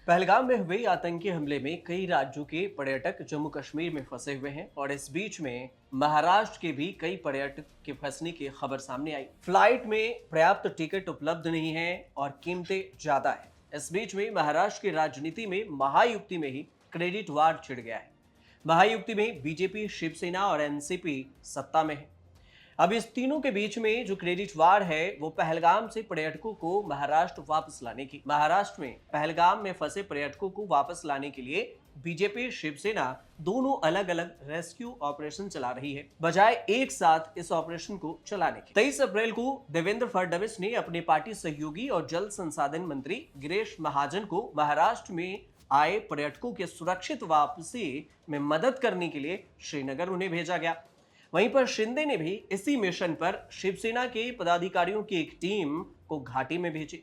पहलगाम में हुए आतंकी हमले में कई राज्यों के पर्यटक जम्मू कश्मीर में फंसे हुए हैं और इस बीच में महाराष्ट्र के भी कई पर्यटक के फंसने की खबर सामने आई। फ्लाइट में पर्याप्त टिकट उपलब्ध नहीं है और कीमतें ज्यादा है। इस बीच में महाराष्ट्र की राजनीति में महायुति में ही क्रेडिट वार छिड़ गया है। महायुति में बीजेपी, शिवसेना और एनसीपी सत्ता में है। अब इस तीनों के बीच में जो क्रेडिट वार है वो पहलगाम से पर्यटकों को महाराष्ट्र वापस लाने की। महाराष्ट्र में पहलगाम में फंसे पर्यटकों को वापस लाने के लिए बीजेपी, शिवसेना दोनों अलग अलग रेस्क्यू ऑपरेशन चला रही है, बजाय एक साथ इस ऑपरेशन को चलाने के। 23 अप्रैल को देवेंद्र फडणवीस ने अपने पार्टी सहयोगी और जल संसाधन मंत्री गिरीश महाजन को महाराष्ट्र में आए पर्यटकों के सुरक्षित वापसी में मदद करने के लिए श्रीनगर उन्हें भेजा गया। वहीं पर शिंदे ने भी इसी मिशन पर शिवसेना के पदाधिकारियों की एक टीम को घाटी में भेजी।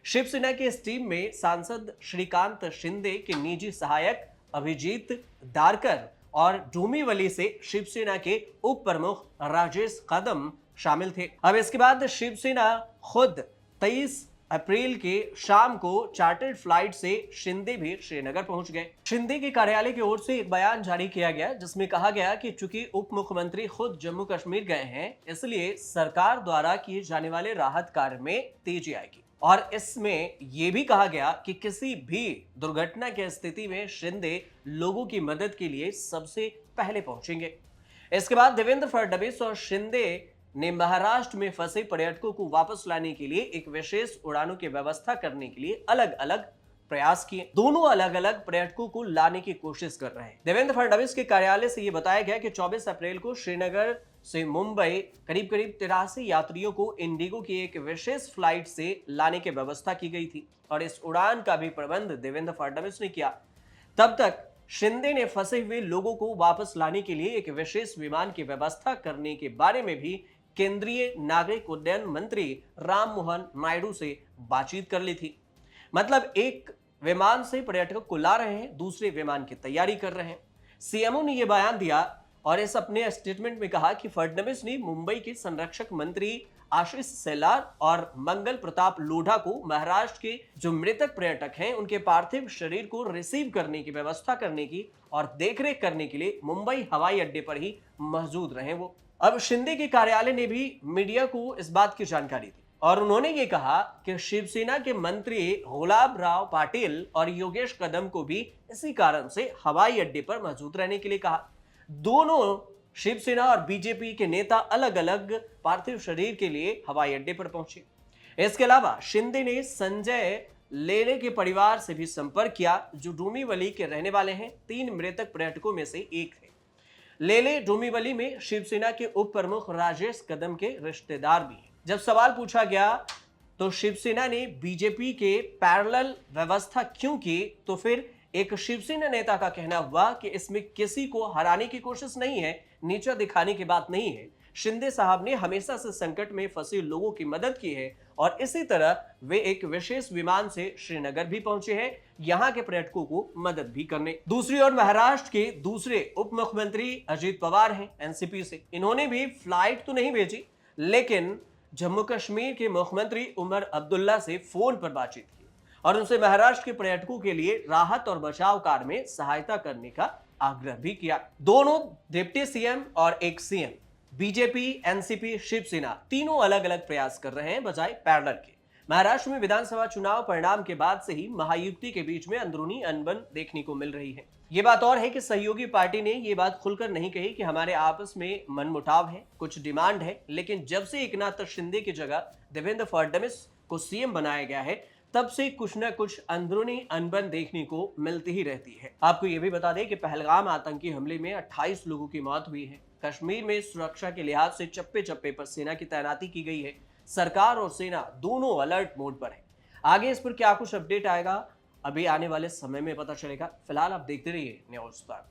शिवसेना की इस टीम में सांसद श्रीकांत शिंदे के निजी सहायक अभिजीत दारकर और डोंबिवली से शिवसेना के उप प्रमुख राजेश कदम शामिल थे। अब इसके बाद शिवसेना खुद 23 अप्रैल के शाम को चार्टर्ड फ्लाइट से शिंदे भी श्रीनगर पहुंच गए। शिंदे के कार्यालय की ओर से एक बयान जारी किया गया जिसमें कहा गया कि चूंकि उप मुख्यमंत्री खुद जम्मू कश्मीर गए हैं, इसलिए सरकार द्वारा किए जाने वाले राहत कार्य में तेजी आएगी। और इसमें यह भी कहा गया कि किसी भी दुर्घटना की स्थिति में शिंदे लोगों की मदद के लिए सबसे पहले पहुंचेंगे। इसके बाद देवेंद्र फडणवीस और शिंदे ने महाराष्ट्र में फंसे पर्यटकों को वापस लाने के लिए एक विशेष उड़ानों की व्यवस्था करने के लिए अलग अलग प्रयास किए। दोनों अलग अलग पर्यटकों को लाने की कोशिश कर रहे हैं। देवेंद्र फडणवीस के कार्यालय से यह बताया गया कि 24 अप्रैल को श्रीनगर से मुंबई करीब 83 यात्रियों को इंडिगो की एक विशेष फ्लाइट से लाने की व्यवस्था की गई थी और इस उड़ान का भी प्रबंध देवेंद्र फडणवीस ने किया। तब तक शिंदे ने फंसे हुए लोगों को वापस लाने के लिए एक विशेष विमान की व्यवस्था करने के बारे में भी केंद्रीय नागरिक उड्डयन मंत्री राममोहन नायडू से बातचीत कर ली थी। मतलब एक विमान से पर्यटकों को ला रहे हैं, दूसरे विमान की तैयारी कर रहे हैं। सीएमओ ने यह बयान दिया और इस अपने स्टेटमेंट में कहा कि फडणवीस ने मुंबई के संरक्षक मंत्री आशीष शेलार और मंगल प्रताप लोढ़ा को महाराष्ट्र के जो मृतक पर्यटक हैं उनके पार्थिव शरीर को रिसीव करने की व्यवस्था करने की और देखरेख करने के लिए मुंबई हवाई अड्डे पर ही मौजूद रहे। वो अब शिंदे के कार्यालय ने भी मीडिया को इस बात की जानकारी दी और उन्होंने ये कहा कि शिवसेना के मंत्री गुलाब राव पाटिल और योगेश कदम को भी इसी कारण से हवाई अड्डे पर मौजूद रहने के लिए कहा। दोनों शिवसेना और बीजेपी के नेता अलग अलग पार्थिव शरीर के लिए हवाई अड्डे पर पहुंचे। इसके अलावा शिंदे ने संजय लेले के परिवार से भी संपर्क किया जो डोंबिवली के रहने वाले हैं। 3 मृतक पर्यटकों में से एक थे। लेले डोंबिवली में शिवसेना के उप प्रमुख राजेश कदम के रिश्तेदार भी हैं। जब सवाल पूछा गया तो शिवसेना ने बीजेपी के पैरेलल व्यवस्था क्यों की, तो फिर एक शिवसेना नेता का कहना हुआ कि इसमें किसी को हराने की कोशिश नहीं है, नीचा दिखाने की बात नहीं है। शिंदे साहब ने हमेशा से संकट में फंसे लोगों की मदद की है और इसी तरह वे एक विशेष विमान से श्रीनगर भी पहुंचे हैं, यहां के पर्यटकों को मदद भी करने। दूसरी ओर महाराष्ट्र के दूसरे उप मुख्यमंत्री अजीत पवार हैं एनसीपी से। इन्होंने भी फ्लाइट तो नहीं भेजी, लेकिन जम्मू कश्मीर के मुख्यमंत्री उमर अब्दुल्ला से फोन पर बातचीत की और उनसे महाराष्ट्र के पर्यटकों के लिए राहत और बचाव कार्य में सहायता करने का आग्रह भी किया। दोनों डिप्टी सीएम और एक सीएम, बीजेपी, एनसीपी, शिवसेना तीनों अलग अलग प्रयास कर रहे हैं बजाय पैरेलल के। महाराष्ट्र में विधानसभा चुनाव परिणाम के बाद से ही महायुति के बीच में अंदरूनी अनबन देखने को मिल रही है। ये बात और है कि सहयोगी पार्टी ने ये बात खुलकर नहीं कही कि हमारे आपस में मनमुटाव है, कुछ डिमांड है, लेकिन जब से एकनाथ शिंदे की जगह देवेंद्र फडणवीस को सीएम बनाया गया है तब से कुछ न कुछ अंदरूनी अनबन देखने को मिलती ही रहती है। आपको ये भी बता दें कि पहलगाम आतंकी हमले में 28 लोगों की मौत हुई है। कश्मीर में सुरक्षा के लिहाज से चप्पे चप्पे पर सेना की तैनाती की गई है। सरकार और सेना दोनों अलर्ट मोड पर है। आगे इस पर क्या कुछ अपडेट आएगा, अभी आने वाले समय में पता चलेगा। फिलहाल आप देखते रहिए न्यूज़ स्टार।